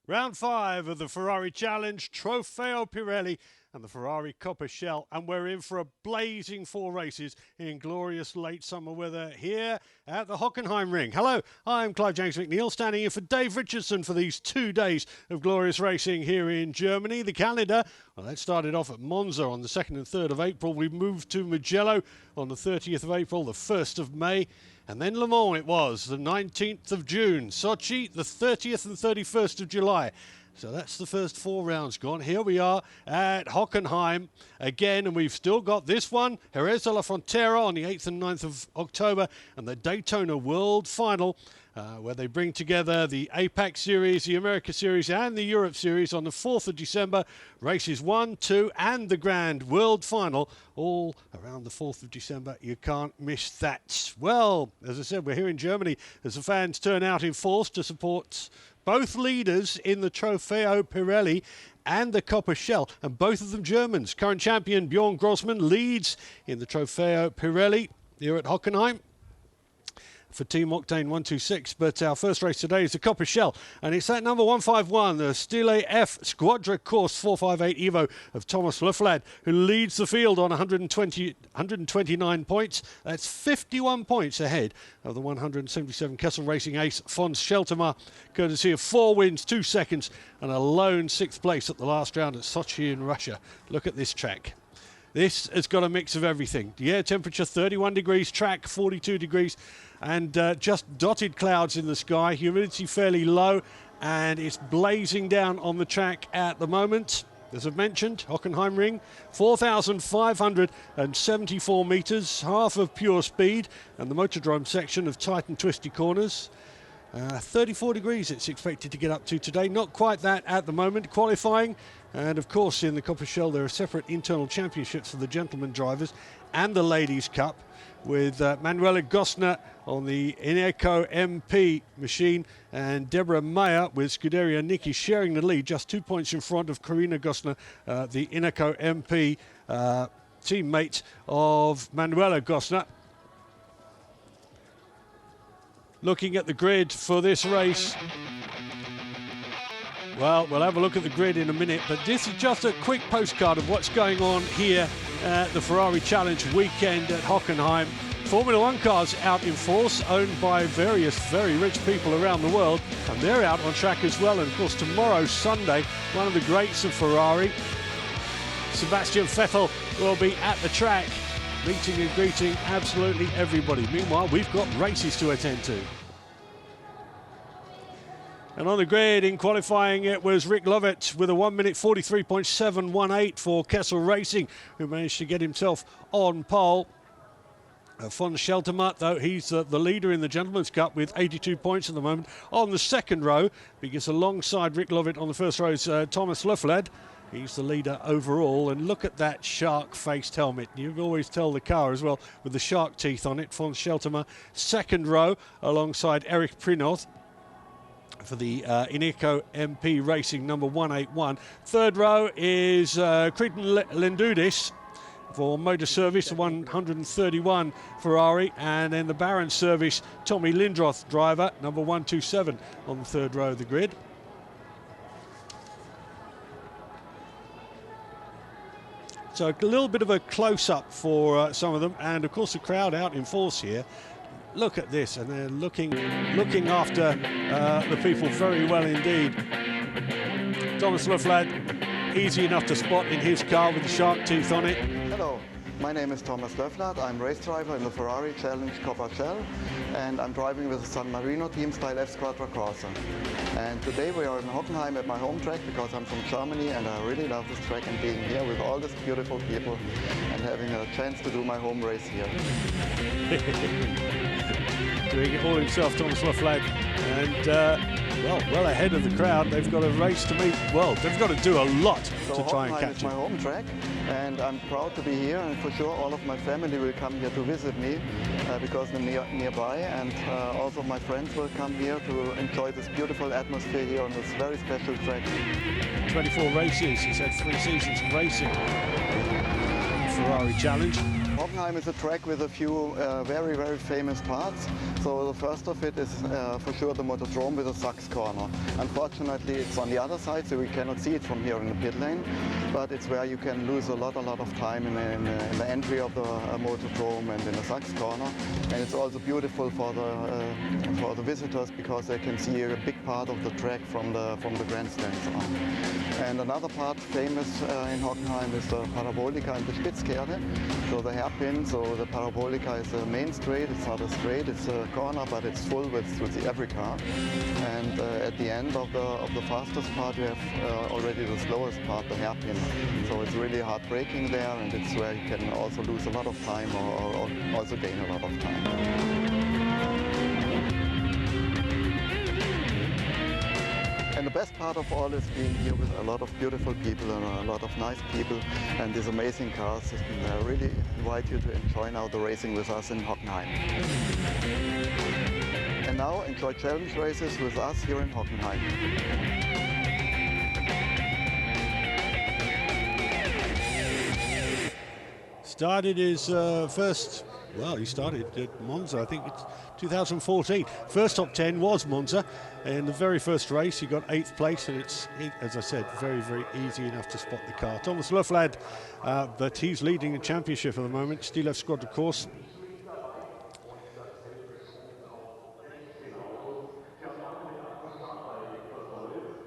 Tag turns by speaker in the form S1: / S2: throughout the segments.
S1: Round 5 of the Ferrari Challenge, Trofeo Pirelli and the Ferrari CoppaShell, and we're in for a blazing 4 races in glorious late summer weather here at the Hockenheim ring. Hello, I'm Clive James McNeil, standing in for Dave Richardson for these 2 days of glorious racing here in Germany. The calendar, well, that started off at Monza on the 2nd and 3rd of April. We moved to Mugello on the 30th of April, the 1st of May. And then Le Mans it was, the 19th of June. Sochi, the 30th and 31st of July. So that's the first 4 rounds gone. Here we are at Hockenheim again, and we've still got this one, Jerez de la Frontera on the 8th and 9th of October, and the Daytona World Final, where they bring together the APAC Series, the America Series, and the Europe Series on the 4th of December. Races 1, 2, and the Grand World Final, all around the 4th of December. You can't miss that. Well, as I said, we're here in Germany as the fans turn out in force to support both leaders in the Trofeo Pirelli and the CoppaShell, and both of them Germans. Current champion Bjorn Grossman leads in the Trofeo Pirelli here at Hockenheim for Team Octane 126, but our first race today is the CoppaShell, and it's that number 151, the Stile F Squadra Course 458 Evo of Thomas Löfflad, who leads the field on 129 points. That's 51 points ahead of the 177 Kessel Racing ace Fons Scheltema, courtesy of 4 wins, 2 seconds, and a lone 6th place at the last round at Sochi in Russia. Look at this track. This has got a mix of everything. The air temperature 31 degrees, track 42 degrees, and just dotted clouds in the sky. Humidity fairly low, and it's blazing down on the track at the moment. As I've mentioned, Hockenheim ring, 4,574 metres, half of pure speed, and the motordrome section of tight and twisty corners. 34 degrees it's expected to get up to today. Not quite that at the moment. Qualifying, and of course in the CoppaShell there are separate internal championships for the gentlemen drivers and the Ladies Cup, with Manuela Gosner on the Ineco MP machine and Deborah Meyer with Scuderia Niki sharing the lead, just 2 points in front of Karina Gosner, the Ineco MP teammate of Manuela Gosner. Looking at the grid for this race, well, we'll have a look at the grid in a minute, but this is just a quick postcard of what's going on here at the Ferrari Challenge weekend at Hockenheim. Formula One cars out in force, owned by various very rich people around the world, and they're out on track as well. And of course tomorrow, Sunday, one of the greats of Ferrari, Sebastian Vettel, will be at the track, meeting and greeting absolutely everybody. Meanwhile, we've got races to attend to. And on the grid in qualifying, it was Rick Lovett with a 1 minute 43.718 for Kessel Racing, who managed to get himself on pole. Fons Scheltema, though, he's the leader in the Gentleman's Cup with 82 points at the moment. On the second row, because alongside Rick Lovett on the first row is Thomas Löfflad. He's the leader overall, and look at that shark-faced helmet. You can always tell the car as well with the shark teeth on it. Fons Scheltema, second row alongside Eric Prinoth for the Ineco MP Racing number 181. Third row is Cretan Lendudis for Motor Service, the 131 Ferrari, and then the Baron Service, Tommy Lindroth driver, number 127 on the third row of the grid. So a little bit of a close-up for some of them, and of course the crowd out in force here. Look at this, and they're looking after the people very well indeed. Thomas Löfflad, easy enough to spot in his car with the shark teeth on it.
S2: Hello, my name is Thomas Löfflad. I'm race driver in the Ferrari Challenge CoppaShell, and I'm driving with the San Marino team Stile F Squadra Corsa. And today we are in Hockenheim at my home track because I'm from Germany and I really love this track and being here with all these beautiful people and having a chance to do my home race here.
S1: Doing it all himself, Thomas Löfflad, and well ahead of the crowd. They've got a race to meet. Well, they've got to do a lot to try and catch
S2: it. Hockenheim is my home track, and I'm proud to be here. And for sure, all of my family will come here to visit me because they're nearby, and also my friends will come here to enjoy this beautiful atmosphere here on this very special track.
S1: 24 races. He's had 3 seasons of racing. Ferrari Challenge.
S2: Hockenheim is a track with a few very, very famous parts. So the first of it is for sure the motodrome with a Sachs corner. Unfortunately, it's on the other side, so we cannot see it from here in the pit lane. But it's where you can lose a lot of time in the entry of the motodrome and in the Sachs corner. And it's also beautiful for the visitors because they can see a big part of the track from the grandstands on. And another part famous in Hockenheim is the Parabolica and the Spitzkehre. So the hairpin, so the Parabolica is a main straight, it's not a straight, it's a corner, but it's full with every car. And at the end of the fastest part, you have already the slowest part, the hairpin. So it's really hard braking there, and it's where you can also lose a lot of time or also gain a lot of time. And the best part of all is being here with a lot of beautiful people and a lot of nice people and these amazing cars. And I really invite you to enjoy now the racing with us in Hockenheim. And now enjoy challenge races with us here in Hockenheim.
S1: Started his first, well, he started at Monza, I think it's 2014. First top 10 was Monza. In the very first race, he got 8th place, and it's, as I said, very, very easy enough to spot the car. Thomas Löflad, but he's leading the championship at the moment. Stilev Squad, of course.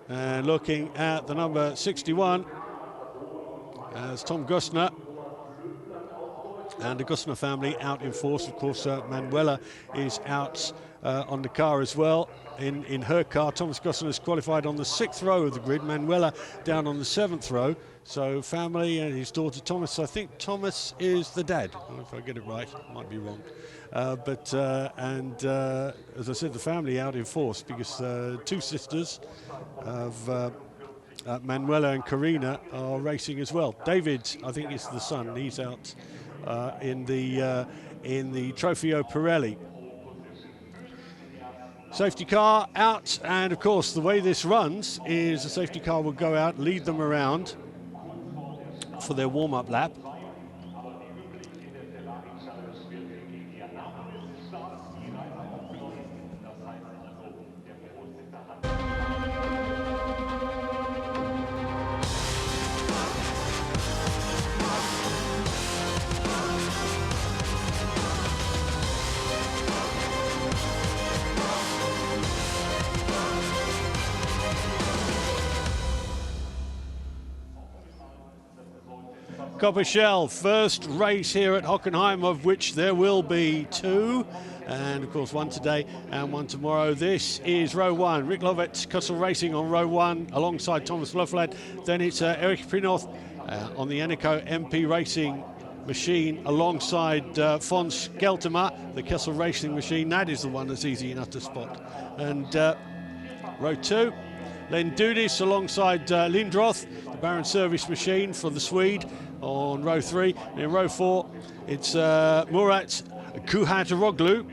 S1: And looking at the number 61, as Tom Gustner. And the Gustner family out in force. Of course, Manuela is out on the car as well. In her car, Thomas Gustner is qualified on the 6th row of the grid. Manuela down on the 7th row. So family and his daughter Thomas. I think Thomas is the dad. I don't know if I get it right. Might be wrong. As I said, the family out in force because two sisters of Manuela and Karina are racing as well. David, I think, is the son. He's out in the Trofeo Pirelli. Safety car out, and of course the way this runs is the safety car will go out, lead them around for their warm-up lap. CoppaShell, first race here at Hockenheim, of which there will be 2. And of course, one today and one tomorrow. This is row 1. Rick Lovett, Kussel Racing on row 1 alongside Thomas Löflad. Then it's Erich Prinoth on the Eneco MP Racing machine alongside Fons Geltemer, the Kessel Racing machine. That is the one that's easy enough to spot. And row 2, Len Dudis alongside Lindroth, the Baron Service machine for the Swede on row 3. And in row 4, it's Murat Kuhataroglu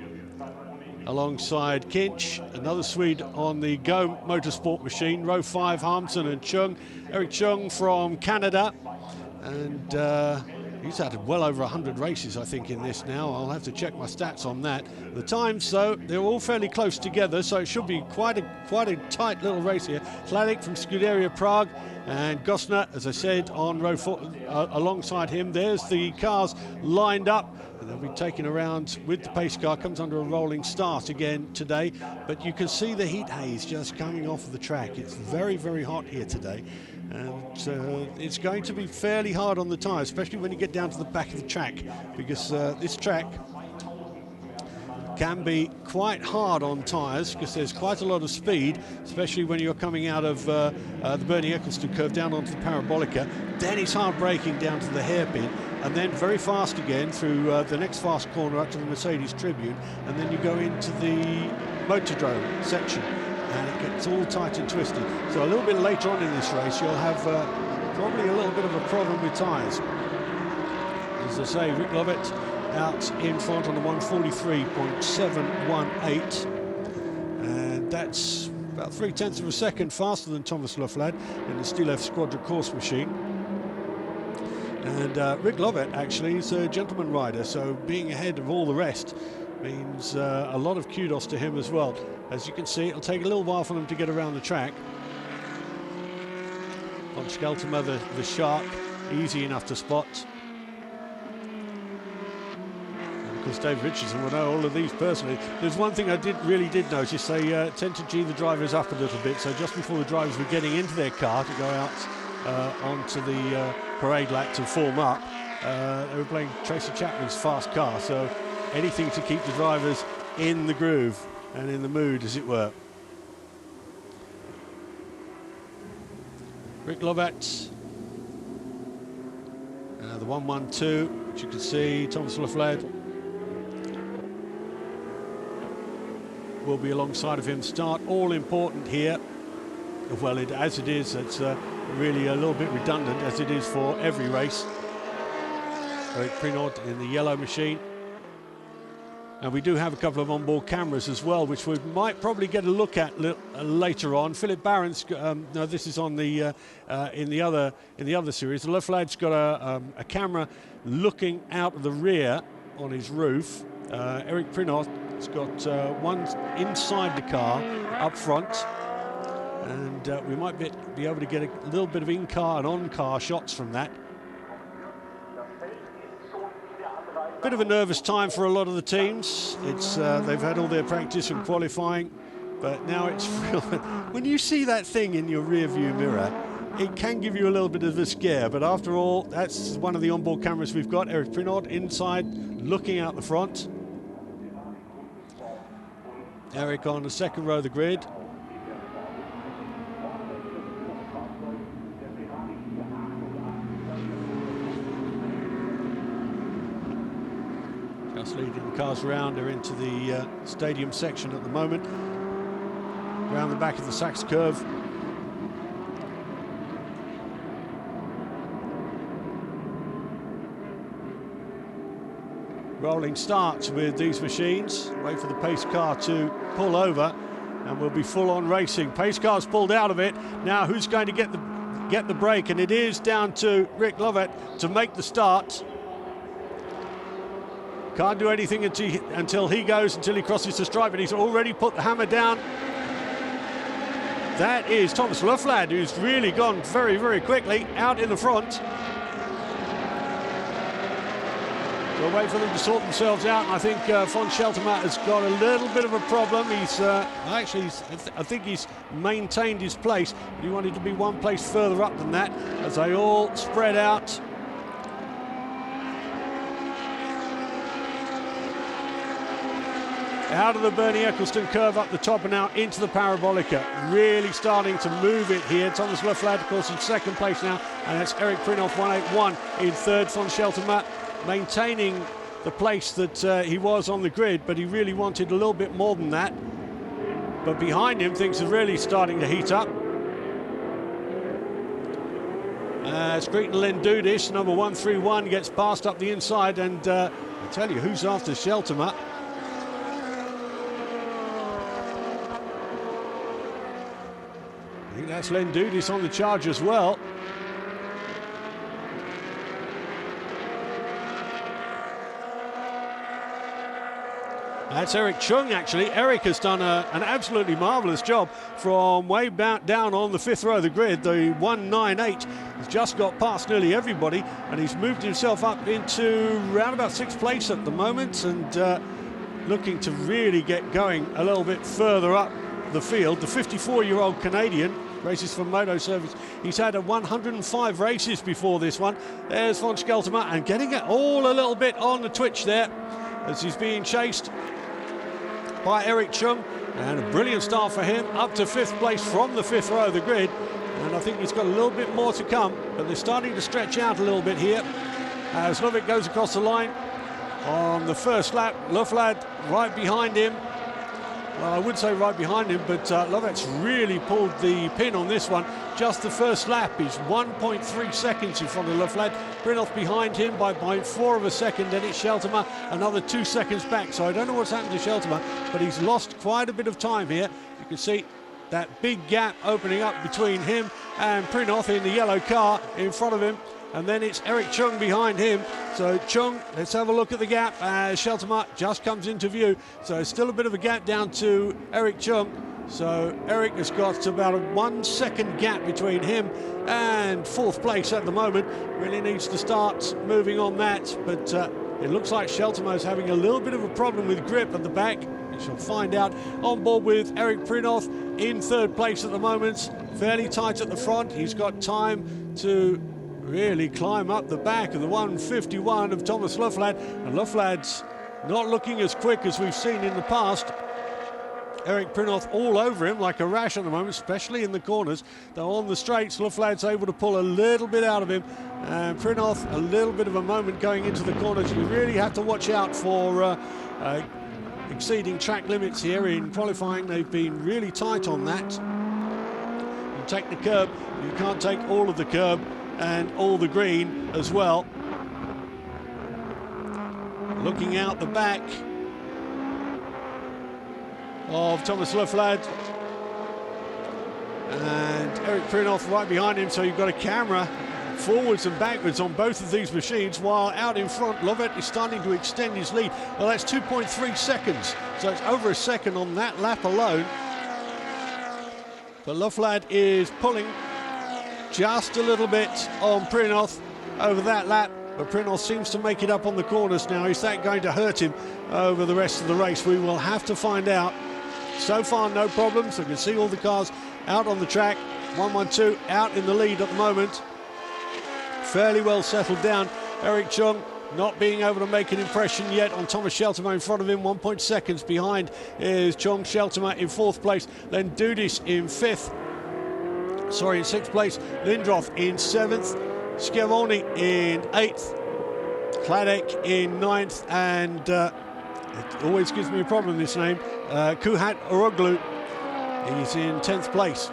S1: alongside Kinch, another Swede on the Go Motorsport machine. Row 5, Harmson and Chung. Eric Chung from Canada. And he's had well over 100 races, I think, in this now. I'll have to check my stats on that. The times, though, they're all fairly close together, so it should be quite a tight little race here. Sladik from Scuderia Prague and Gostner, as I said, on row 4 alongside him. There's the cars lined up, and they'll be taken around with the pace car. Comes under a rolling start again today, but you can see the heat haze just coming off of the track. It's very, very hot here today. And it's going to be fairly hard on the tyres, especially when you get down to the back of the track, because this track can be quite hard on tyres because there's quite a lot of speed, especially when you're coming out of the Bernie Eccleston curve down onto the Parabolica. Then it's hard braking down to the hairpin, and then very fast again through the next fast corner up to the Mercedes Tribune, and then you go into the Motordrome section. And it gets all tight and twisted. So a little bit later on in this race, you'll have probably a little bit of a problem with tyres. As I say, Rick Lovett out in front on the 143.718. And that's about 0.3 of a second faster than Thomas Löflad in the Stilev Squadra course machine. And Rick Lovett actually is a gentleman rider, so being ahead of all the rest means a lot of kudos to him as well. As you can see, it'll take a little while for them to get around the track. Von Scheltema, the shark, easy enough to spot. And of course, Dave Richardson will know all of these personally. There's one thing I really did notice, they tend to G the drivers up a little bit, so just before the drivers were getting into their car to go out onto the parade lap to form up, they were playing Tracy Chapman's fast car, so anything to keep the drivers in the groove and in the mood, as it were. Rick Lovett, the 112, which you can see, Thomas Lefled will be alongside of him. Start all important here. Well, as it is, it's really a little bit redundant, as it is for every race. Eric Prinod in the yellow machine. And we do have a couple of onboard cameras as well, which we might probably get a look at later on. Philip Barron's, no, this is on the in the other series. The Leflad's got a camera looking out of the rear on his roof. Eric Prinod has got one inside the car up front, and we might be able to get a little bit of in-car and on-car shots from that. Bit of a nervous time for a lot of the teams. It's they've had all their practice and qualifying, but now it's real. When you see that thing in your rear view mirror, it can give you a little bit of a scare, but after all, that's one of the onboard cameras we've got. Eric Prinod inside looking out the front. Eric on the second row of the grid. Just leading the cars around. They're into the stadium section at the moment. Around the back of the Sachs curve. Rolling starts with these machines. Wait for the pace car to pull over, and we'll be full on racing. Pace car's pulled out of it. Now who's going to get the break? And it is down to Rick Lovett to make the start. Can't do anything until he crosses the stripe, but he's already put the hammer down. That is Thomas Leflad, who's really gone very, very quickly out in the front. We'll wait for them to sort themselves out, and I think von Scheltema has got a little bit of a problem. I think he's maintained his place, but he wanted to be one place further up than that as they all spread out. Out of the Bernie Eccleston curve up the top and now into the Parabolica. Really starting to move it here. Thomas Leflad, of course, in second place now, and that's Eric Prinod 181 in third. Von Scheltema maintaining the place that he was on the grid, but he really wanted a little bit more than that. But behind him, things are really starting to heat up. Screeton Lendudis, number 131, gets passed up the inside, and I tell you who's after Scheltema. I think that's Lendudis on the charge as well. That's Eric Chung, actually. Eric has done an absolutely marvellous job from way down on the fifth row of the grid. The 198 has just got past nearly everybody, and he's moved himself up into round about sixth place at the moment, and looking to really get going a little bit further up the field. The 54-year-old Canadian races for Moto Service. He's had 105 races before this one. There's von Scheltema, and getting it all a little bit on the twitch there as he's being chased by Eric Chung, and a brilliant start for him, up to fifth place from the fifth row of the grid, and I think he's got a little bit more to come, but they're starting to stretch out a little bit here as Lovett goes across the line on the first lap. Leflad right behind him. Well, I would say right behind him, but Lovett's really pulled the pin on this one. Just the first lap is 1.3 seconds in front of Leflad. Prinod behind him by 0.4 of a second, then it's Scheltema another 2 seconds back. So I don't know what's happened to Scheltema, but he's lost quite a bit of time here. You can see that big gap opening up between him and Prinod in the yellow car in front of him. and then it's Eric Chung behind him. So Chung, let's have a look at the gap as Scheltema just comes into view. So still a bit of a gap down to Eric Chung. So Eric has got about a 1 second gap between him and fourth place at the moment. Really needs to start moving on that, but it looks like Scheltema is having a little bit of a problem with grip at the back. We shall find out. On board with Eric Prinoth in third place at the moment. Fairly tight at the front. He's got time to really climb up the back of the 151 of Thomas Loefflad. And Loefflad's not looking as quick as we've seen in the past. Eric Prinoth all over him like a rash at the moment, especially in the corners. Though on the straights, Loefflad's able to pull a little bit out of him. And Prinoth, a little bit of a moment going into the corners. You really have to watch out for exceeding track limits here in qualifying. They've been really tight on that. You take the curb, you can't take all of the curb and all the green as well. Looking out the back of Thomas Loefflad and Eric Prinoth right behind him, so you've got a camera forwards and backwards on both of these machines, while out in front Lovett is starting to extend his lead. Well, that's 2.3 seconds, so it's over a second on that lap alone. But Loefflad is pulling just a little bit on Prinoth over that lap, but Prinoth seems to make it up on the corners now. Is that going to hurt him over the rest of the race? We will have to find out. So far, no problems. You can see all the cars out on the track. 112 out in the lead at the moment. Fairly well settled down. Eric Chung not being able to make an impression yet on Thomas Scheltema in front of him. 1 seconds behind is Chung. Scheltema in fourth place. Then Dudis in in sixth place. Lindroth in seventh. Schiavone in eighth. Kladek in ninth. And it always gives me a problem, this name. Kuhat Oroglu is in 10th place.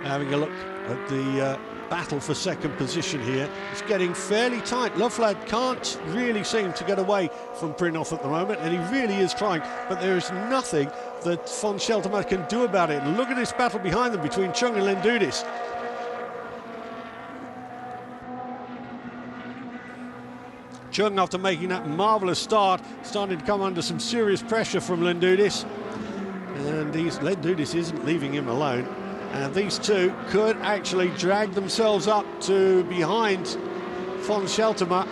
S1: Having a look at the battle for second position here. It's getting fairly tight. Loefflad can't really seem to get away from Prinoth at the moment, and he really is trying, but there is nothing that von Scheltema can do about it. And look at this battle behind them between Chung and Lendudis. Chung, after making that marvellous start, starting to come under some serious pressure from Lendudis. And Lendudis isn't leaving him alone. And these two could actually drag themselves up to behind von Scheltema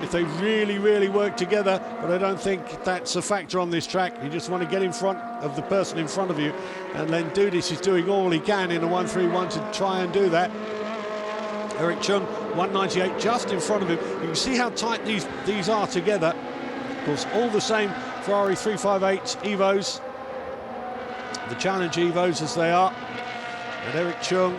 S1: if they really, really work together. But I don't think that's a factor on this track. You just want to get in front of the person in front of you. And Lendudis is doing all he can in a 131 to try and do that. Eric Chung, 198, just in front of him. You can see how tight these are together. Of course, all the same Ferrari 358 Evos, the Challenge Evos as they are. And Eric Chung,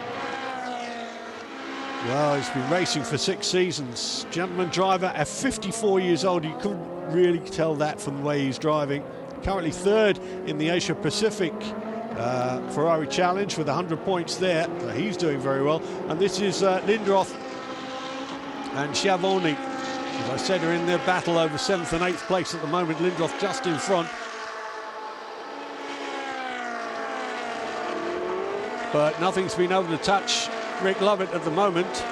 S1: well, he's been racing for 6 seasons. Gentleman driver at 54 years old. You couldn't really tell that from the way he's driving. Currently third in the Asia Pacific Ferrari Challenge with 100 points there. So he's doing very well. And this is Lindroth and Schiavone. As I said, are in their battle over 7th and 8th place at the moment. Lindroth just in front. But nothing's been able to touch Rick Lovett at the moment.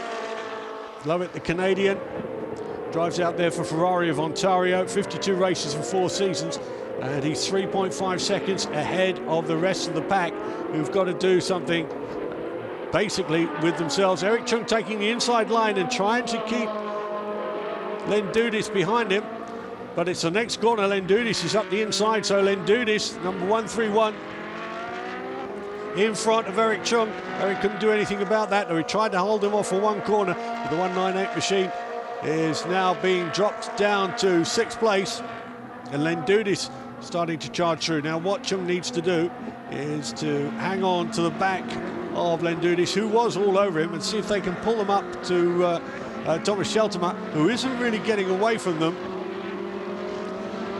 S1: Lovett, the Canadian, drives out there for Ferrari of Ontario. 52 races in 4 seasons. And he's 3.5 seconds ahead of the rest of the pack, who've got to do something basically with themselves. Eric Chung taking the inside line and trying to keep Lendudis behind him. But it's the next corner. Lendudis is up the inside. So Lendudis, number 131, in front of Eric Chung. Eric couldn't do anything about that, though he tried to hold him off for one corner. But the 198 machine is now being dropped down to 6th place. And Lendudis starting to charge through. Now what Chung needs to do is to hang on to the back of Lendudis, who was all over him, and see if they can pull them up to Thomas Scheltema, who isn't really getting away from them.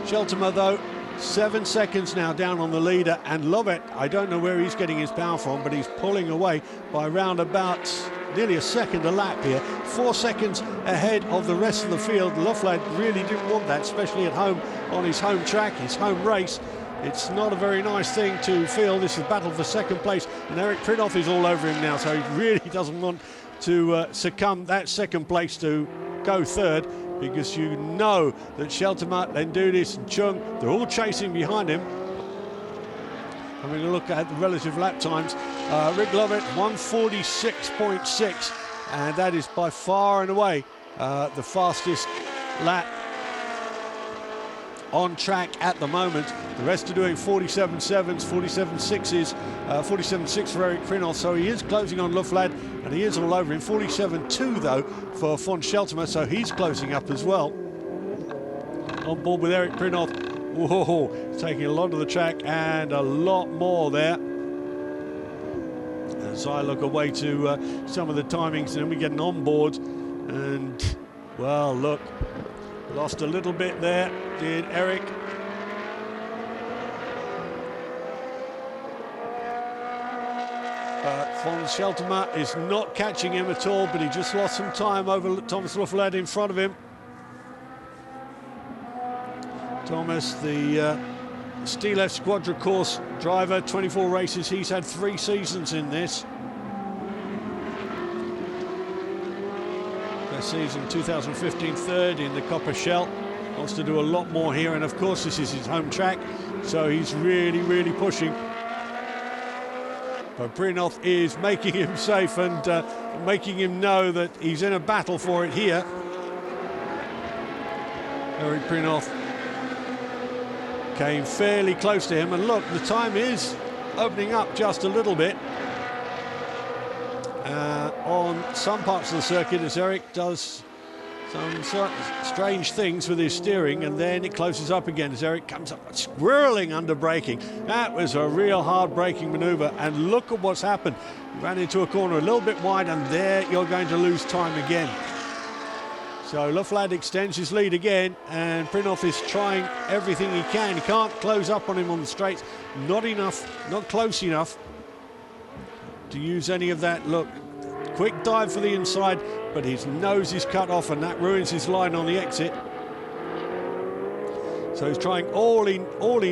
S1: Scheltema, though, 7 seconds now down on the leader, and Lovett, I don't know where he's getting his power from, but he's pulling away by round about nearly a second a lap here. 4 seconds ahead of the rest of the field. Loefflad really didn't want that, especially at home on his home track, his home race. It's not a very nice thing to feel. This is battle for second place, and Eric Prinoff is all over him now, so he really doesn't want to succumb that second place to go third, because you know that Scheltema, Lendudis and Chung, they're all chasing behind him. Having a look at the relative lap times, Rick Lovett 146.6, and that is by far and away the fastest lap on track at the moment. The rest are doing 47.7s, 47.6s, 47.6 for Eric Prinoff, so he is closing on Loefflad, and he is all over him. 47.2 though for von Scheltema, so he's closing up as well. On board with Eric Prinoff. Whoa, taking a lot of the track and a lot more there. As I look away to some of the timings, and then we get an onboard, and well, look, lost a little bit there, did Eric. Von Scheltema is not catching him at all, but he just lost some time over Thomas Loefflad in front of him. Thomas, the Steel F Squadra course driver, 24 races, he's had 3 seasons in this. First season 2015, third in the CoppaShell. Wants to do a lot more here, and of course this is his home track, so he's really pushing. But Prinoff is making him safe and making him know that he's in a battle for it here. Eric Prinoff came fairly close to him, and look, the time is opening up just a little bit on some parts of the circuit, as Eric does some sort of strange things with his steering, and then it closes up again as Eric comes up swirling under braking. That was a real hard braking maneuver, and look at what's happened. Ran into a corner a little bit wide, and there you're going to lose time again. So Loefflad extends his lead again, and Prinoff is trying everything he can. He can't close up on him on the straights. Not enough, not close enough to use any of that. Look, quick dive for the inside, but his nose is cut off, and that ruins his line on the exit. So he's trying all he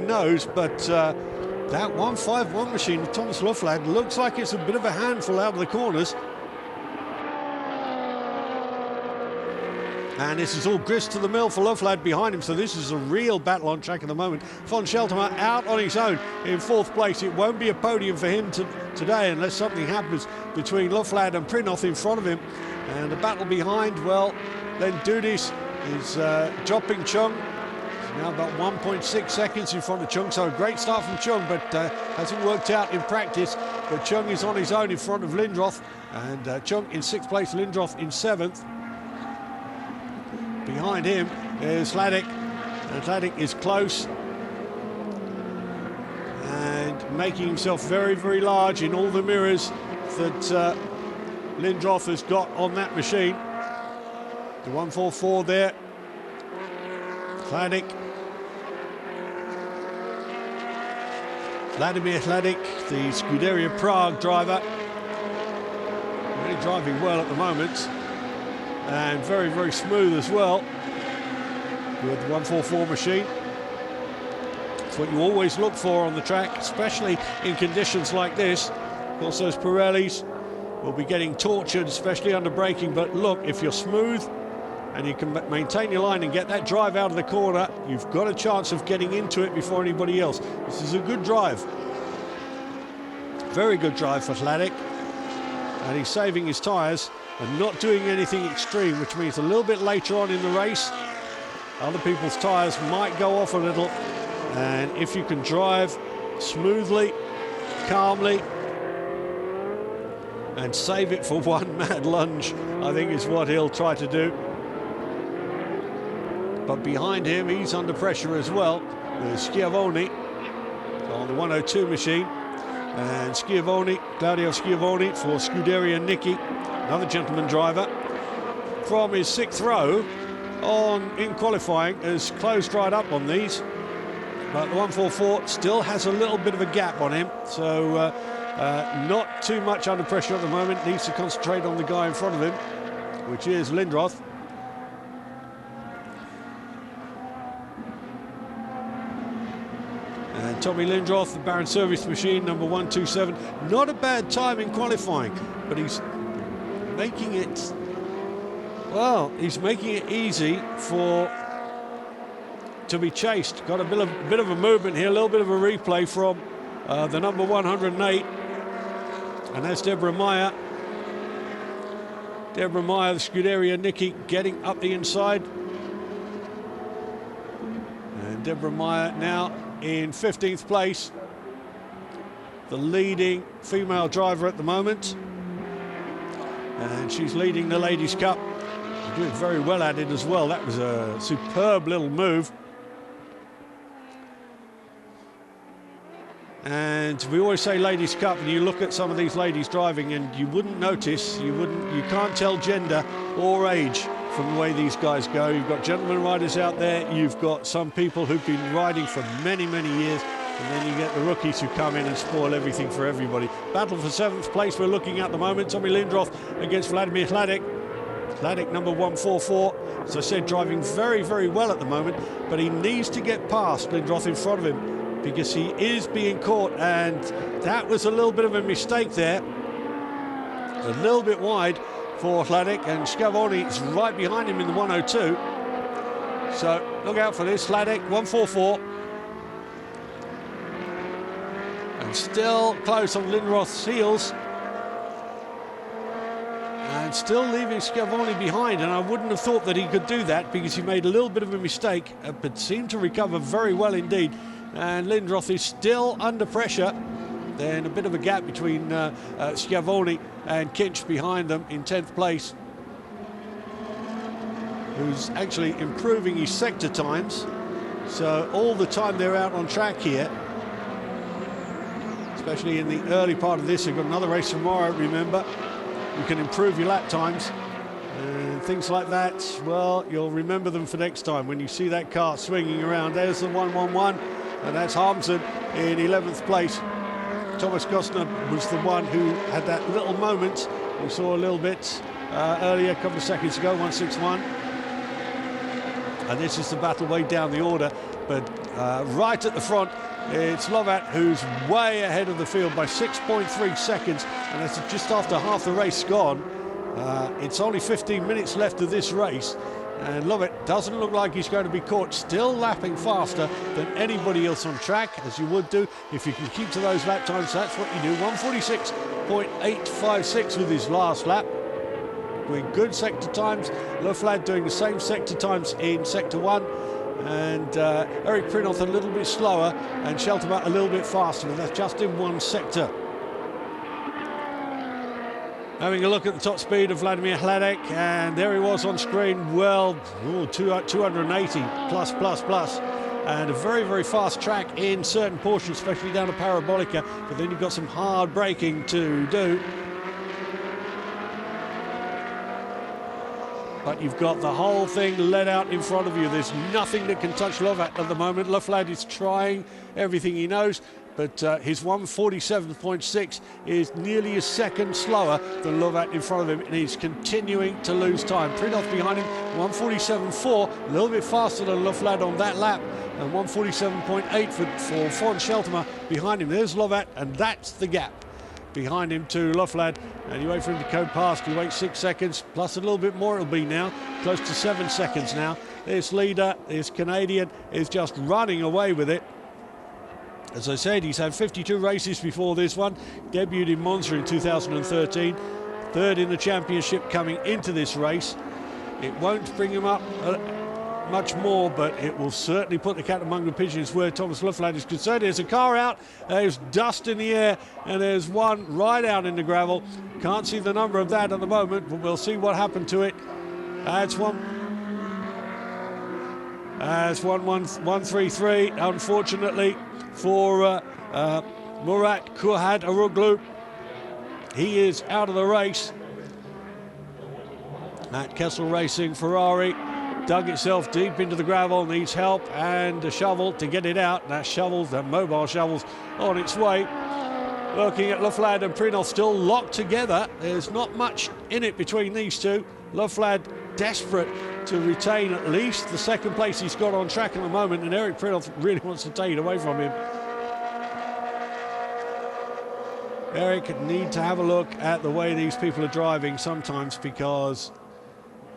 S1: knows, but that 151 machine with Thomas Loefflad looks like it's a bit of a handful out of the corners. And this is all grist to the mill for Loefflad behind him, so this is a real battle on track at the moment. Von Scheltema out on his own in 4th place. It won't be a podium for him today unless something happens between Loefflad and Prinoff in front of him. And the battle behind, well, then Dudis is dropping Chung. He's now about 1.6 seconds in front of Chung, so a great start from Chung, but hasn't worked out in practice. But Chung is on his own in front of Lindroth, and Chung in 6th place, Lindroth in 7th. Behind him is Hladek, and Hladek is close and making himself very large in all the mirrors that Lindroth has got on that machine. The 144 there. Hladek. Vladimir Hladek, the Scuderia Prague driver. Really driving well at the moment. And very smooth as well with the 144 machine. It's what you always look for on the track, especially in conditions like this. Of course, those Pirellis will be getting tortured, especially under braking, but look, if you're smooth and you can maintain your line and get that drive out of the corner, you've got a chance of getting into it before anybody else. This is a good drive. Very good drive for Hladek, and he's saving his tyres and not doing anything extreme, which means a little bit later on in the race, other people's tyres might go off a little, and if you can drive smoothly, calmly, and save it for one mad lunge, I think is what he'll try to do. But behind him, he's under pressure as well, with Schiavone on the 102 machine, and Schiavone, Claudio Schiavone for Scuderia Nicky, another gentleman driver, from his 6th row in qualifying, has closed right up on these, but the 144 still has a little bit of a gap on him, so not too much under pressure at the moment. Needs to concentrate on the guy in front of him, which is Lindroth. And Tommy Lindroth, the Baron Service Machine, number 127. Not a bad time in qualifying, but he's making it, well, he's making it easy to be chased. Got a bit of a movement here, a little bit of a replay from the number 108. And that's Deborah Meyer. Deborah Meyer, the Scuderia Nicky, getting up the inside. And Deborah Meyer now in 15th place, the leading female driver at the moment, and she's leading the Ladies' Cup, doing very well at it as well. That was a superb little move. And we always say Ladies' Cup, and you look at some of these ladies driving and you wouldn't notice, you can't tell gender or age from the way these guys go. You've got gentlemen riders out there, you've got some people who've been riding for many, many years, and then you get the rookies who come in and spoil everything for everybody. Battle for 7th place we're looking at the moment. Tommy Lindroth against Vladimir Hladek. Hladek number 144, as I said, driving very, very well at the moment, but he needs to get past Lindroth in front of him because he is being caught, and that was a little bit of a mistake there. A little bit wide for Hladek, and Schiavone is right behind him in the 102. So look out for this. Hladek 144. And still close on Lindroth's heels. And still leaving Schiavone behind, and I wouldn't have thought that he could do that because he made a little bit of a mistake, but seemed to recover very well indeed. And Lindroth is still under pressure. Then a bit of a gap between Schiavone and Kinch behind them in 10th place, who's actually improving his sector times. So all the time they're out on track here, especially in the early part of this. They've got another race tomorrow, remember. You can improve your lap times and things like that. Well, you'll remember them for next time when you see that car swinging around. There's the 111, and that's Harmsen in 11th place. Thomas Gostner was the one who had that little moment we saw a little bit earlier, a couple of seconds ago, 161. And this is the battle way down the order, but right at the front, it's Lovat who's way ahead of the field by 6.3 seconds, and that's just after half the race gone. It's only 15 minutes left of this race, and Lovat doesn't look like he's going to be caught. Still lapping faster than anybody else on track, as you would do if you can keep to those lap times. That's what you do. 146.856 with his last lap, doing good sector times. Loflad doing the same sector times in sector 1, and Eric Prinoth a little bit slower, and Scheltema a little bit faster, and that's just in one sector. Having a look at the top speed of Vladimir Hladek, and there he was on screen. Well, 280 plus, and a very, very fast track in certain portions, especially down to Parabolica, but then you've got some hard braking to do. But you've got the whole thing let out in front of you. There's nothing that can touch Lovat at the moment. Loflad is trying everything he knows, but his 147.6 is nearly a second slower than Lovat in front of him, and he's continuing to lose time. Prinoth behind him, 147.4, a little bit faster than Loflad on that lap, and 147.8 for Von Scheltema behind him. There's Lovat, and that's the gap behind him to Loflad, and you wait for him to go past. You wait 6 seconds, plus a little bit more it'll be now, close to 7 seconds now. This leader, this Canadian, is just running away with it. As I said, he's had 52 races before this one, debuted in Monza in 2013, third in the championship coming into this race. It won't bring him up much more, but it will certainly put the cat among the pigeons where Thomas Loflad is concerned. There's a car out, there's dust in the air, and there's one right out in the gravel. Can't see the number of that at the moment, but we'll see what happened to it. That's 133, unfortunately, for Murat Kurhad Aruglu. He is out of the race. Matt Kessel Racing Ferrari dug itself deep into the gravel, needs help and a shovel to get it out. That shovel's, that mobile shovel's on its way. Looking at Loflad and Prinoth still locked together. There's not much in it between these two. Loflad desperate to retain at least the second place he's got on track at the moment, and Eric Prinov really wants to take it away from him. Eric need to have a look at the way these people are driving sometimes, because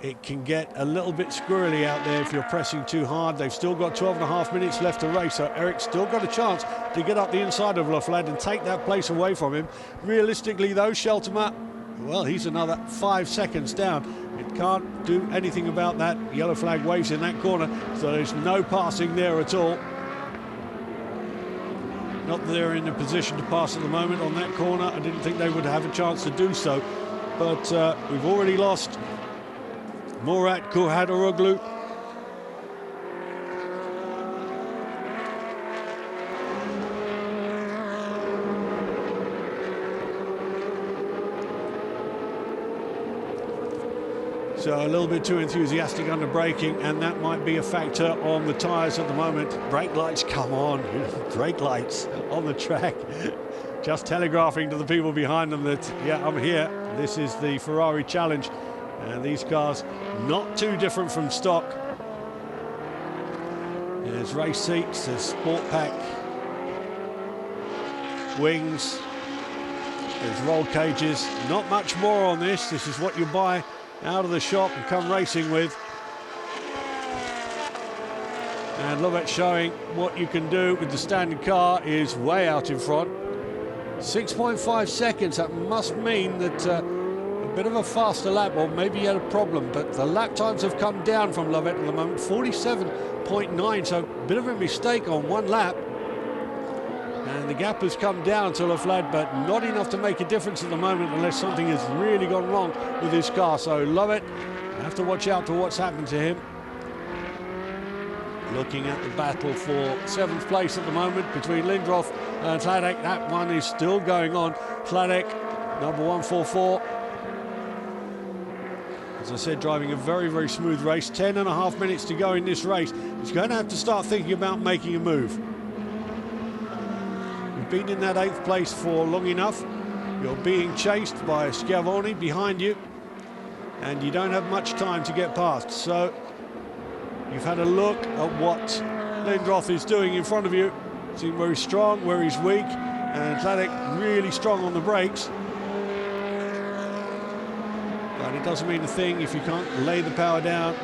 S1: it can get a little bit squirrely out there if you're pressing too hard. They've still got 12.5 minutes left to race, so Eric's still got a chance to get up the inside of Loeffler and take that place away from him. Realistically though, Scheltema, well, he's another 5 seconds down. It can't do anything about that. Yellow flag waves in that corner, so there's no passing there at all. Not that they're in a position to pass at the moment on that corner. I didn't think they would have a chance to do so, but we've already lost Murat Kurhadaroglu. So a little bit too enthusiastic under braking, and that might be a factor on the tyres at the moment. Brake lights, come on, brake lights on the track. Just telegraphing to the people behind them that, yeah, I'm here. This is the Ferrari Challenge. And these cars not too different from stock. There's race seats, there's sport pack, wings, there's roll cages. Not much more on this. This is what you buy out of the shop and come racing with. And Lovett showing what you can do with the standard car is way out in front. 6.5 seconds, that must mean that a bit of a faster lap, or maybe he had a problem, but the lap times have come down from Lovett at the moment, 47.9, so a bit of a mistake on one lap. And the gap has come down to Loeffler, but not enough to make a difference at the moment unless something has really gone wrong with his car. So Lovett, have to watch out to what's happened to him. Looking at the battle for 7th place at the moment between Lindroth and Hladek. That one is still going on. Hladek, number 144. As I said, driving a very, very smooth race. 10.5 minutes to go in this race. He's going to have to start thinking about making a move. You've been in that 8th place for long enough. You're being chased by Schiavone behind you, and you don't have much time to get past. So you've had a look at what Lindroth is doing in front of you. Seen where he's strong, where he's weak, and Hladek really strong on the brakes. But it doesn't mean a thing if you can't lay the power down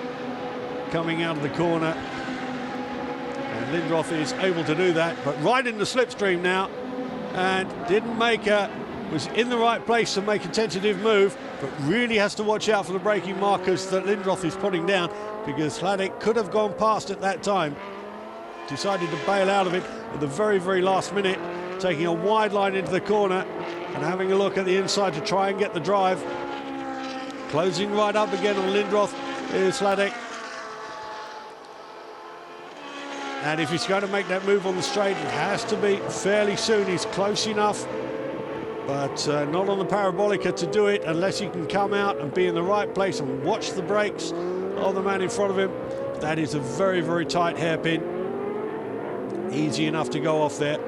S1: coming out of the corner. And Lindroth is able to do that, but right in the slipstream now, and didn't make was in the right place to make a tentative move, but really has to watch out for the braking markers that Lindroth is putting down, because Hladek could have gone past at that time. Decided to bail out of it at the very, very last minute, taking a wide line into the corner and having a look at the inside to try and get the drive. Closing right up again on Lindroth is Hladek. And if he's going to make that move on the straight, it has to be fairly soon. He's close enough, but not on the parabolica to do it unless he can come out and be in the right place and watch the brakes of the man in front of him. That is a very, very tight hairpin. Easy enough to go off there.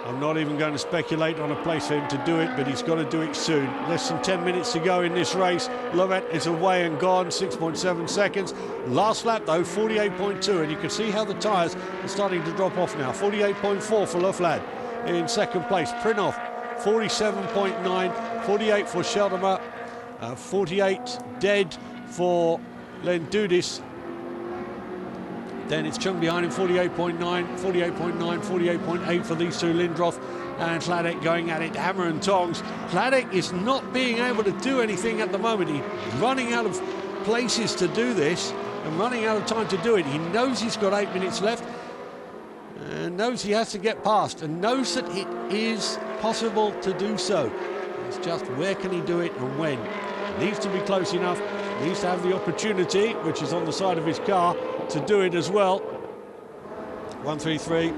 S1: I'm not even going to speculate on a place for him to do it, but he's got to do it soon. Less than 10 minutes to go in this race. Lovett is away and gone, 6.7 seconds. Last lap though, 48.2, and you can see how the tyres are starting to drop off now. 48.4 for Loeffler in second place. Prinov, 47.9, 48 for Scheltema, 48 dead for Lendudis. Then it's Chung behind him, 48.9, 48.9, 48.8 for these two, Lindroth and Hladek going at it, hammer and tongs. Hladek is not being able to do anything at the moment. He's running out of places to do this and running out of time to do it. He knows he's got 8 minutes left and knows he has to get past and knows that it is possible to do so. It's just where can he do it and when. Needs to be close enough, needs to have the opportunity, which is on the side of his car, to do it as well. 133.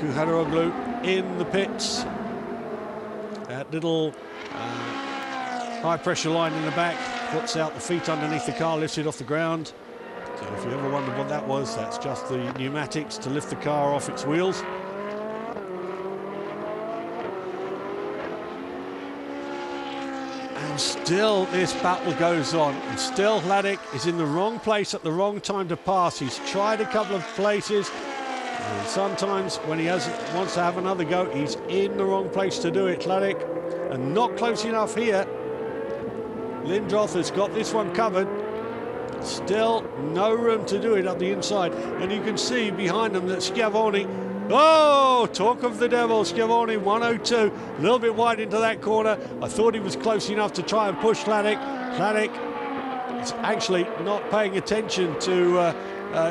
S1: Kurhadaroglu in the pits. That little high pressure line in the back puts out the feet underneath the car, lifts it off the ground. So if you ever wondered what that was, that's just the pneumatics to lift the car off its wheels. still this battle goes on. And still Hladek is in the wrong place at the wrong time to pass. He's tried a couple of places. And sometimes when he wants to have another go, he's in the wrong place to do it, Hladek. And not close enough here. Lindroth has got this one covered. Still no room to do it up the inside. And you can see behind them that Schiavone, oh, talk of the devil, Schiavone 102, a little bit wide into that corner. I thought he was close enough to try and push Hladek. Hladek is actually not paying attention to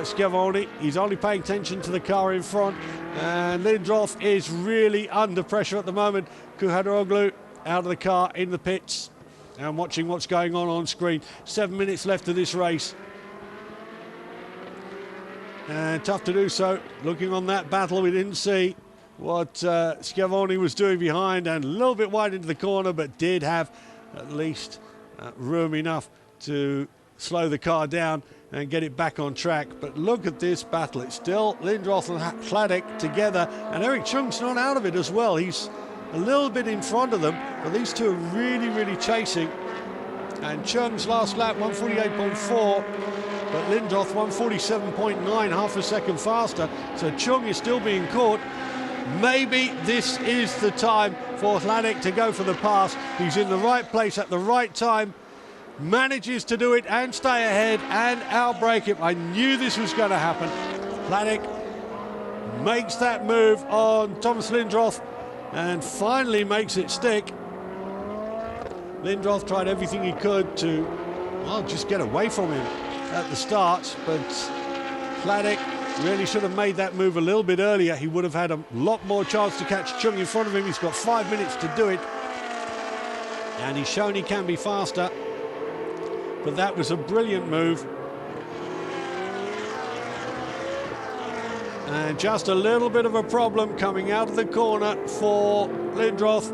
S1: Schiavone. He's only paying attention to the car in front. And Lindroth is really under pressure at the moment. Kuhaderoglu out of the car in the pits and watching what's going on screen. 7 minutes left of this race. And tough to do so. Looking on that battle, we didn't see what Schiavone was doing behind, and a little bit wide into the corner, but did have at least room enough to slow the car down and get it back on track. But look at this battle. It's still Lindroth and Hladek together, and Eric Chung's not out of it as well. He's a little bit in front of them, but these two are really chasing. And Chung's last lap 148.4, but Lindroth 147.9, half a second faster. So Chung is still being caught. Maybe this is the time for Hladek to go for the pass. He's in the right place at the right time, manages to do it and stay ahead and outbrake him. I knew this was going to happen. Hladek makes that move on Thomas Lindroth and finally makes it stick. Lindroth tried everything he could to, well, just get away from him at the start, but Hladek really should have made that move a little bit earlier. He would have had a lot more chance to catch Chung in front of him. He's got 5 minutes to do it, and he's shown he can be faster, but that was a brilliant move. And just a little bit of a problem coming out of the corner for Lindroth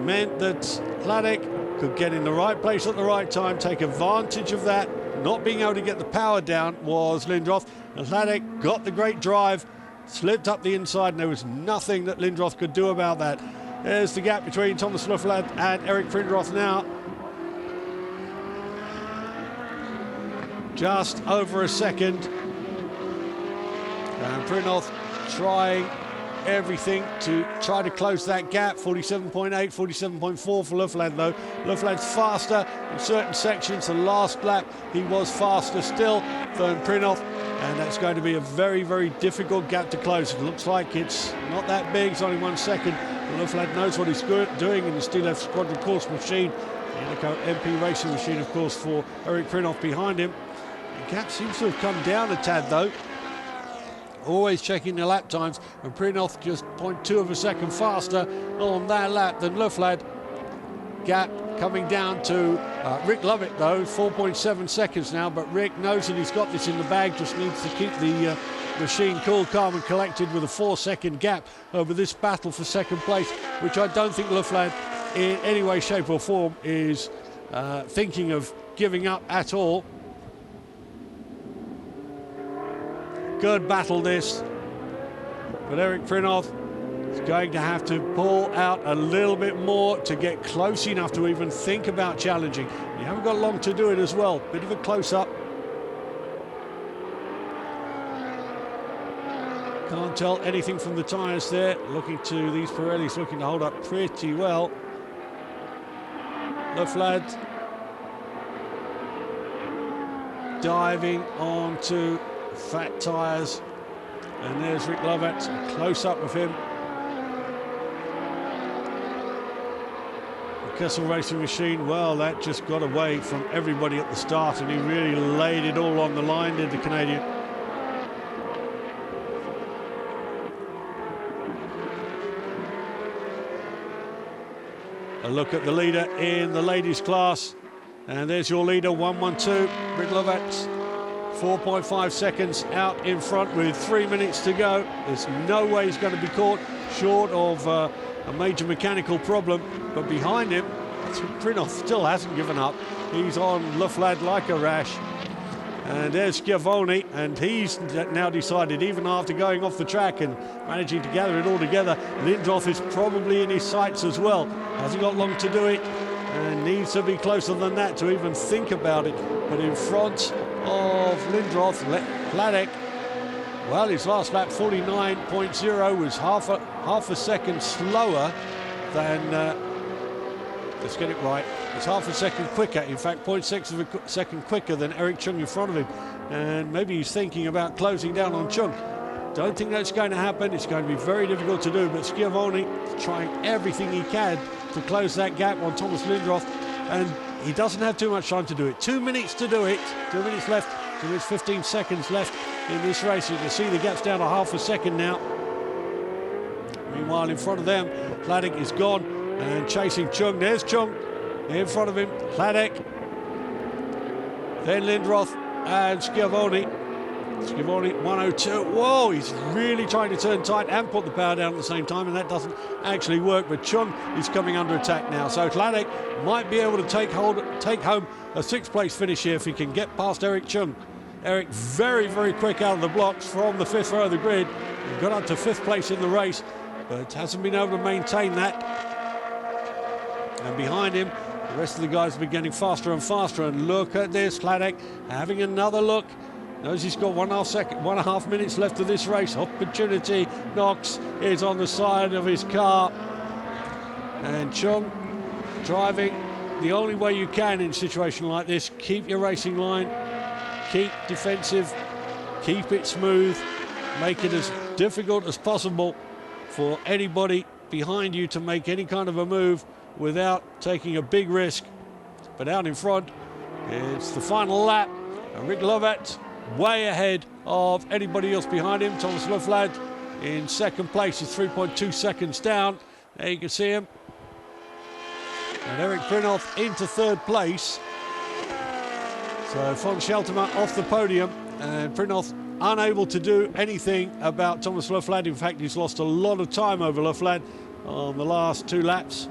S1: meant that Hladek could get in the right place at the right time, take advantage of that. Not being able to get the power down was Lindroth, and Hladek got the great drive, slipped up the inside, and there was nothing that Lindroth could do about that. There's the gap between Thomas Lundflat and Eric Prindroth now. Just over a second. And Prindroth trying everything to try to close that gap. 47.8, 47.4 for Lundflat though. Lundflat's faster in certain sections. The last lap he was faster still than Prindroth, and that's going to be a very difficult gap to close. It looks like it's not that big, it's only 1 second. Lundflat knows what he's doing in the Steel F Squadron course machine. The MP racing machine, of course, for Eric Prindroth behind him. The gap seems to have come down a tad though. Always checking the lap times, and Prindroth just 0.2 of a second faster on that lap than Lundflat. Gap coming down to Rick Lovett though, 4.7 seconds now, but Rick knows that he's got this in the bag, just needs to keep the machine cool, calm and collected with a 4-second gap over this battle for second place, which I don't think Lundflat in any way, shape or form is thinking of giving up at all. Good battle this, but Eric Prindroth is going to have to pull out a little bit more to get close enough to even think about challenging. You haven't got long to do it as well. Bit of a close-up. Can't tell anything from the tyres there. Looking to these Pirellis, looking to hold up pretty well. Lundflat diving onto fat tyres, and there's Rick Lovett, a close-up of him. The Kessel Racing Machine, well, that just got away from everybody at the start, and he really laid it all on the line, did the Canadian. A look at the leader in the ladies class, and there's your leader, 112, Rick Lovett. 4.5 seconds out in front with 3 minutes to go. There's no way he's going to be caught short of a major mechanical problem. But behind him, Prindroth still hasn't given up. He's on Lundflat like a rash. And there's Schiavone, and he's now decided, even after going off the track and managing to gather it all together, Lindroth is probably in his sights as well. Hasn't got long to do it. and needs to be closer than that to even think about it. But in front of Lindroth, Hladek, well, his last lap 49.0 was half a second slower than, let's get it right, it's half a second quicker, in fact 0.6 of a second quicker than Eric Chung in front of him. And maybe he's thinking about closing down on Chung. Don't think that's going to happen. It's going to be very difficult to do, but Schiavone trying everything he can to close that gap on Thomas Lindroth, and he doesn't have too much time to do it. 2 minutes to do it, 2 minutes left, 2 minutes 15 seconds left in this race. You can see the gap's down to half a second now. Meanwhile, in front of them, Hladek is gone and chasing Chung. There's Chung in front of him, Hladek, then Lindroth and Schiavone. Schiavone 102. Whoa, he's really trying to turn tight and put the power down at the same time, and that doesn't actually work. But Chung is coming under attack now. So Hladek might be able to take home a sixth place finish here if he can get past Eric Chung. Eric very, very quick out of the blocks from the fifth row of the grid. He got up to fifth place in the race, but hasn't been able to maintain that. And behind him, the rest of the guys have been getting faster and faster. And look at this, Hladek having another look. Knows he's got 1.5 minutes left of this race. Opportunity knocks is on the side of his car. And Chung driving the only way you can in a situation like this. Keep your racing line, keep defensive, keep it smooth, make it as difficult as possible for anybody behind you to make any kind of a move without taking a big risk. But out in front, it's the final lap. And Rick Lovett way ahead of anybody else behind him. Thomas Loflad in second place is 3.2 seconds down. There you can see him. And Eric Prinoth into third place. So von Scheltema off the podium, and Prinoth unable to do anything about Thomas Loflad. In fact, he's lost a lot of time over Loflad on the last two laps.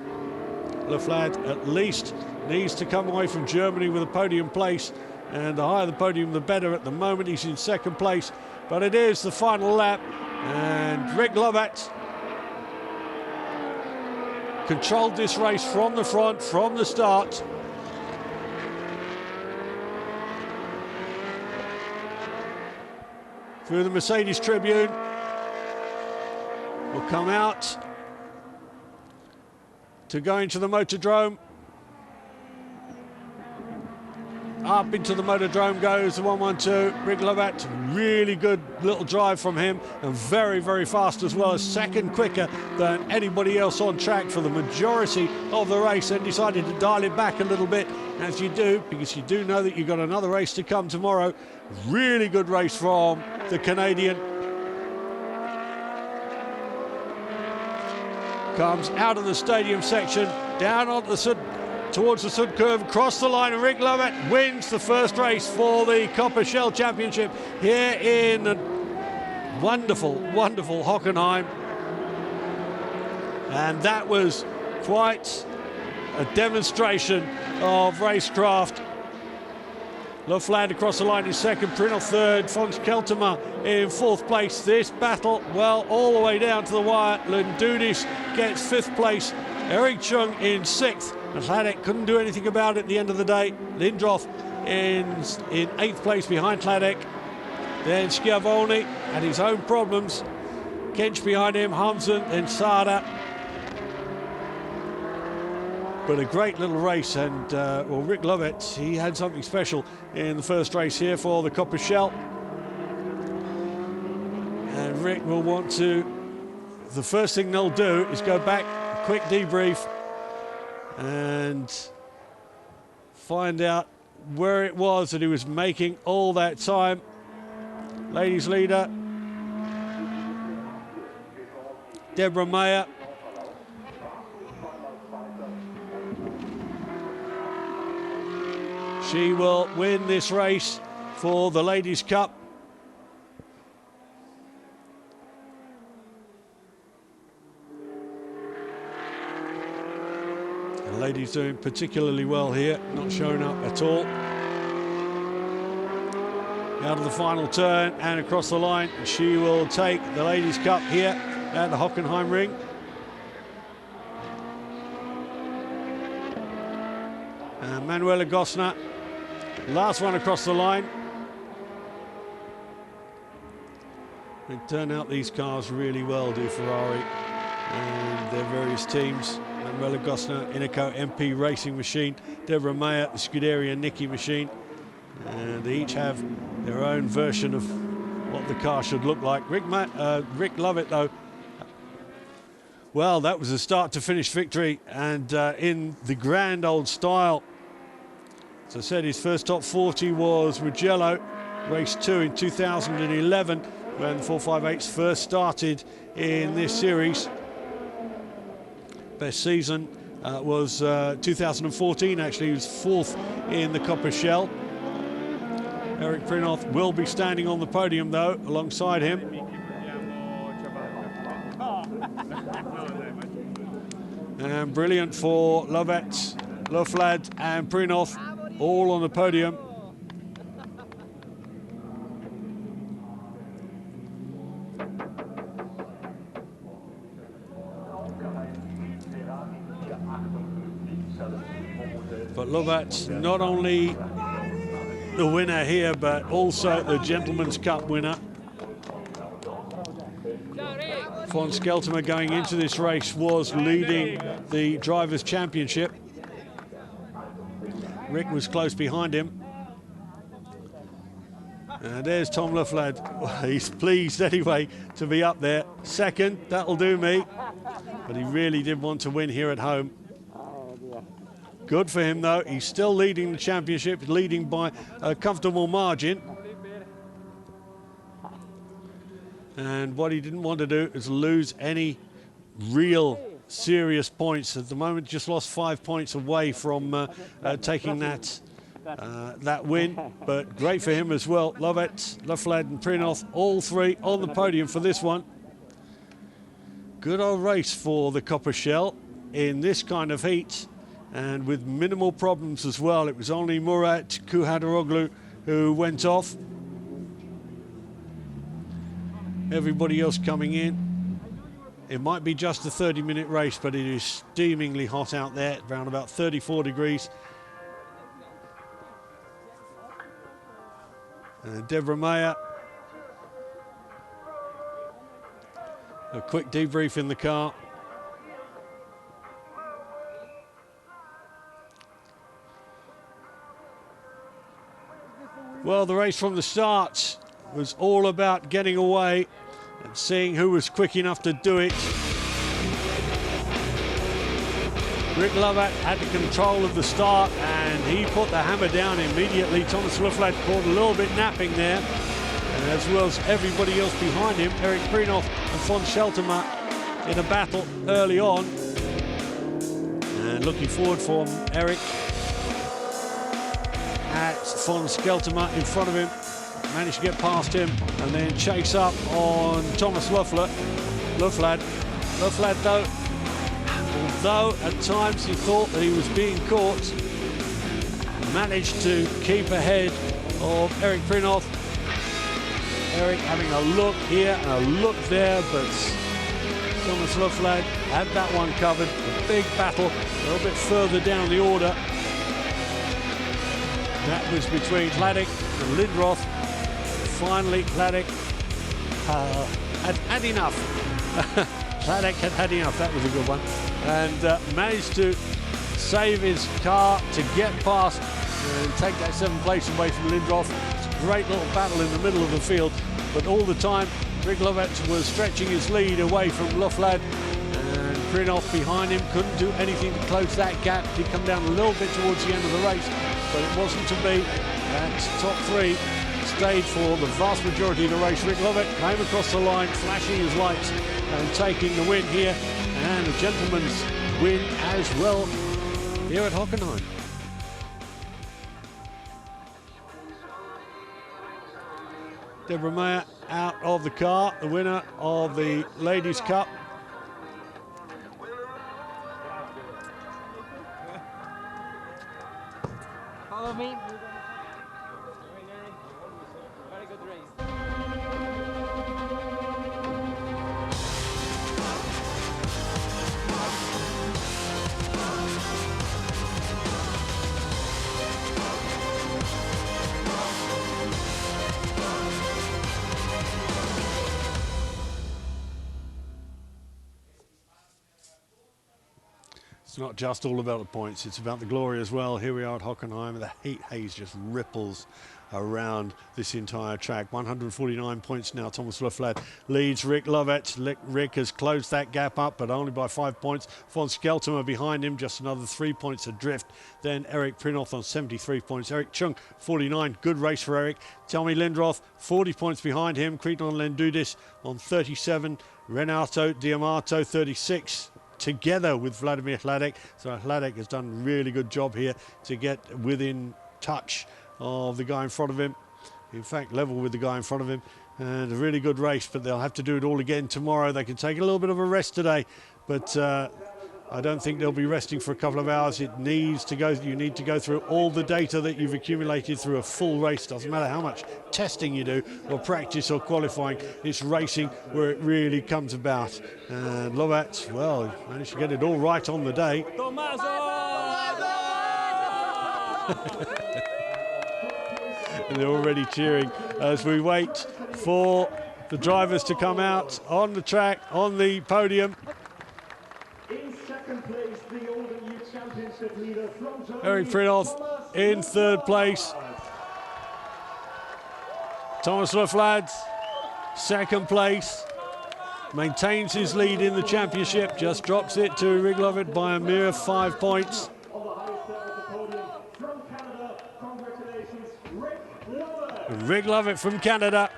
S1: Loflad at least needs to come away from Germany with a podium place, and the higher the podium the better. At the moment he's in second place, but it is the final lap, and Rick Lovett controlled this race from the front, from the start. Through the Mercedes Tribune, will come out to go into the Motordrome. Up into the Motordrome goes the 112. Rick Lovett, really good little drive from him, and very, very fast as well, a second quicker than anybody else on track for the majority of the race, and decided to dial it back a little bit, as you do, because you do know that you've got another race to come tomorrow. Really good race from the Canadian. Comes out of the stadium section, down onto the towards the Sud curve, across the line, and Rick Lovett wins the first race for the CoppaShell Championship here in the wonderful, wonderful Hockenheim. And that was quite a demonstration of racecraft. Loflad across the line in second, Prinoth third, von Scheltema in fourth place. This battle, well, all the way down to the wire. Lundudis gets fifth place, Eric Chung in sixth, and Hladek couldn't do anything about it at the end of the day. Lindroth in eighth place behind Hladek. Then Schiavone had his own problems. Kench behind him, Hamzen, then Sada. But a great little race, and well, Rick Lovett, he had something special in the first race here for the CoppaShell. And Rick will want to, the first thing they'll do is go back, a quick debrief, and find out where it was that he was making all that time. Ladies leader, Deborah Mayer. She will win this race for the Ladies' Cup. The ladies doing particularly well here, not showing up at all. Out of the final turn and across the line, she will take the Ladies' Cup here at the Hockenheim ring. Manuela Gosner, last one across the line. They turn out these cars really well, do Ferrari and their various teams. Manuela Gosner, Inaco MP Racing Machine, Deborah Mayer, the Scuderia Nicky Machine. And they each have their own version of what the car should look like. Rick Lovett, though, well, that was a start to finish victory, and in the grand old style. As I said, his first top 40 was Mugello, race 2 in 2011, when 458s first started in this series. Best season was 2014, actually. He was 4th in the CoppaShell. Eric Prinoth will be standing on the podium, though, alongside him. And brilliant for Lovett, Loflad and Prinoth, all on the podium. But Lovett, not only the winner here, but also the Gentleman's Cup winner. Von Skeltemer going into this race was leading the Drivers' Championship. Rick was close behind him. And there's Tom Loflad. He's pleased anyway to be up there. Second, that'll do me. But he really did want to win here at home. Good for him, though. He's still leading the championship, leading by a comfortable margin. And what he didn't want to do is lose any real serious points. At the moment, just lost 5 points away from taking that win. But great for him as well. Lovett, Loflad and Prinoth, all three on the podium for this one. Good old race for the CoppaShell in this kind of heat, and with minimal problems as well. It was only Murat Kuhadaroglu who went off. Everybody else coming in. It might be just a 30-minute race, but it is steamingly hot out there, around about 34 degrees. Deborah Mayer. A quick debrief in the car. Well, the race from the start was all about getting away and seeing who was quick enough to do it. Rick Lovett had the control of the start and he put the hammer down immediately. Thomas Loflad caught a little bit napping there, and as well as everybody else behind him. Eric Prinoth and Von Scheltemer in a battle early on. And looking forward for Eric at Von Scheltemer in front of him. Managed to get past him and then chase up on Thomas Loflad. Loflad, though, although at times he thought that he was being caught, managed to keep ahead of Eric Prinoth. Eric having a look here and a look there, but Thomas Loflad had that one covered. A big battle a little bit further down the order. That was between Hladek and Lindroth. Finally, Hladek had enough. Hladek had enough, that was a good one. And managed to save his car to get past and take that 7th place away from Lindroth. It's a great little battle in the middle of the field, but all the time, Rick Lovett was stretching his lead away from Loflad, and Prinoth behind him couldn't do anything to close that gap. He come down a little bit towards the end of the race, but it wasn't to be. And top 3 stayed for the vast majority of the race. Rick Lovett came across the line, flashing his lights and taking the win here, and a gentleman's win as well here at Hockenheim. Deborah Mayer out of the car, the winner of the Ladies' Cup.
S3: Follow me. Very good race.
S1: It's not just all about the points, it's about the glory as well. Here we are at Hockenheim, the heat haze just ripples around this entire track. 149 points now. Thomas Leflad leads Rick Lovett. Rick has closed that gap up, but only by 5 points. Von Skeltemer behind him, just another 3 points adrift. Then Eric Prinoth on 73 points. Eric Chung, 49. Good race for Eric. Tommy Lindroth, 40 points behind him. Kriton Lendudis on 37. Renato Diamato, 36. Together with Vladimir Hladek. So Hladek has done a really good job here to get within touch of the guy in front of him. In fact, level with the guy in front of him. And a really good race, but they'll have to do it all again tomorrow. They can take a little bit of a rest today, but I don't think they'll be resting for a couple of hours. It needs to go. You need to go through all the data that you've accumulated through a full race. Doesn't matter how much testing you do, or practice, or qualifying. It's racing where it really comes about. And Lovat, well, managed to get it all right on the day. And they're already cheering as we wait for the drivers to come out on the track, on the podium.
S4: In second place, the Older Youth Championship leader from Germany,
S1: Eric Prinoth in third place. Thomas Leflad, second place. Maintains his lead in the championship, just drops it to Rick Lovett by a mere 5 points.
S4: on the highest level of the podium from Canada. Congratulations, Rick Lovett.
S1: Rick Lovett from Canada.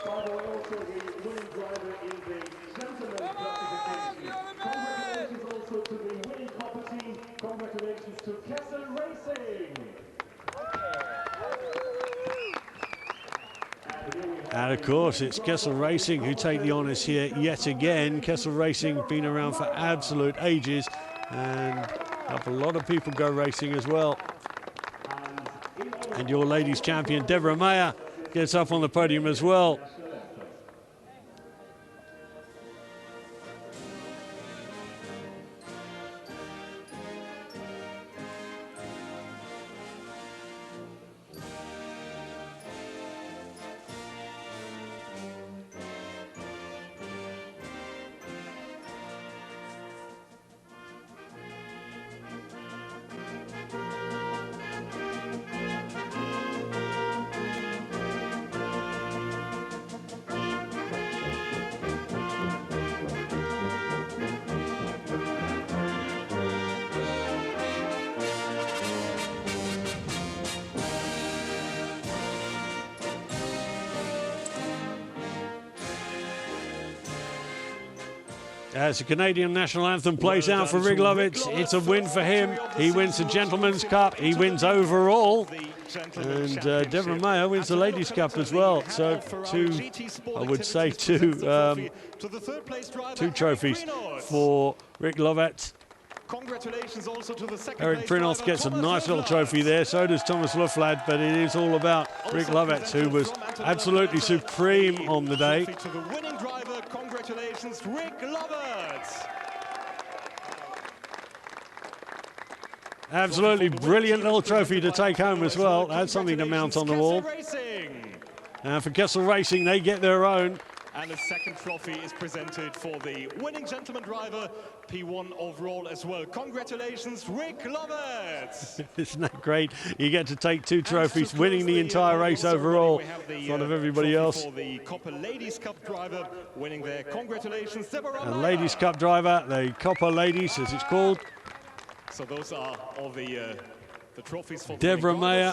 S4: By the way, also the winning driver in the gentleman's classification. Congratulations also to the winning Coppa team. Congratulations to Kessel Racing.
S1: And of course, it's Kessel Racing who take the honours here yet again. Kessel Racing been around for absolute ages and help a lot of people go racing as well. And your ladies champion, Deborah Mayer, gets up on the podium as well. As the Canadian national anthem plays out for Rick Lovett, it's a win for him. He wins the Gentleman's Cup, he wins overall, and Deborah Mayer wins the Ladies' Cup as well. So two trophies for Rick Lovett.
S4: Congratulations also to the second
S1: Eric Prinoth gets a nice little trophy there, so does Thomas Leflad, but it is all about Rick Lovett, who was absolutely supreme on the day.
S4: To the winning driver, congratulations, Rick Lovett.
S1: Absolutely brilliant little trophy to take home as well. That's something to mount on the wall. And for Kessel Racing, they get their own.
S4: And the second trophy is presented for the winning gentleman driver, P1 overall as well. Congratulations, Rick Lovett!
S1: Isn't that great? You get to take two trophies, winning the entire race overall in front of everybody else.
S4: For the Coppa Ladies Cup driver, winning there. Congratulations, Deborah
S1: And
S4: Mayer.
S1: Ladies Cup driver, the Coppa Ladies, as it's called.
S4: So those are all the trophies for
S1: Deborah Mayer.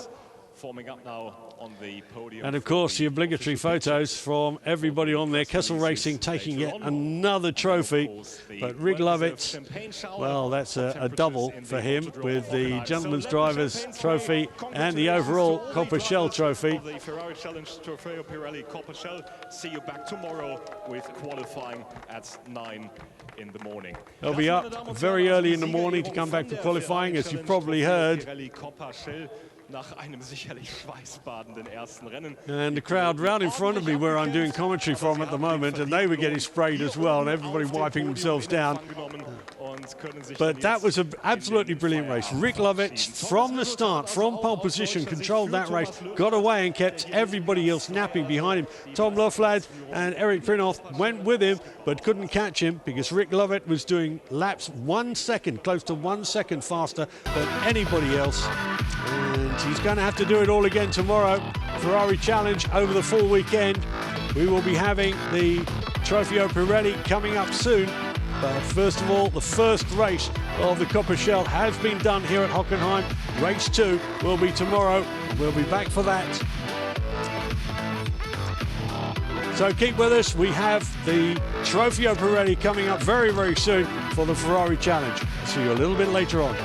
S4: forming up now on the podium.
S1: And of course, the obligatory photos from everybody on there. Kessel Racing taking yet another trophy. But Rick Lovett, well, that's a double for him with the Gentleman's Drivers Trophy and the overall CoppaShell Trophy.
S4: The Ferrari Challenge Trofeo Pirelli CoppaShell. See you back tomorrow with qualifying at 9 in the morning.
S1: They'll be up very early in the morning to come back for qualifying, as you've probably heard.
S4: Nach einem sicherlich schweißbadenden ersten Rennen.
S1: And the crowd round in front of me where I'm doing commentary from at the moment, and they were getting sprayed as well, and everybody wiping themselves down. But that was an absolutely brilliant race. Rick Lovett, from the start, from pole position, controlled that race, got away and kept everybody else napping behind him. Tom Loefflad and Eric Prinoth went with him, but couldn't catch him because Rick Lovett was doing laps 1 second, close to 1 second faster than anybody else. And he's going to have to do it all again tomorrow. Ferrari Challenge over the full weekend. We will be having the Trofeo Pirelli coming up soon. But first of all, the first race of the CoppaShell has been done here at Hockenheim. Race 2 will be tomorrow. We'll be back for that. So keep with us. We have the Trofeo Pirelli coming up very, very soon for the Ferrari Challenge. See you a little bit later on.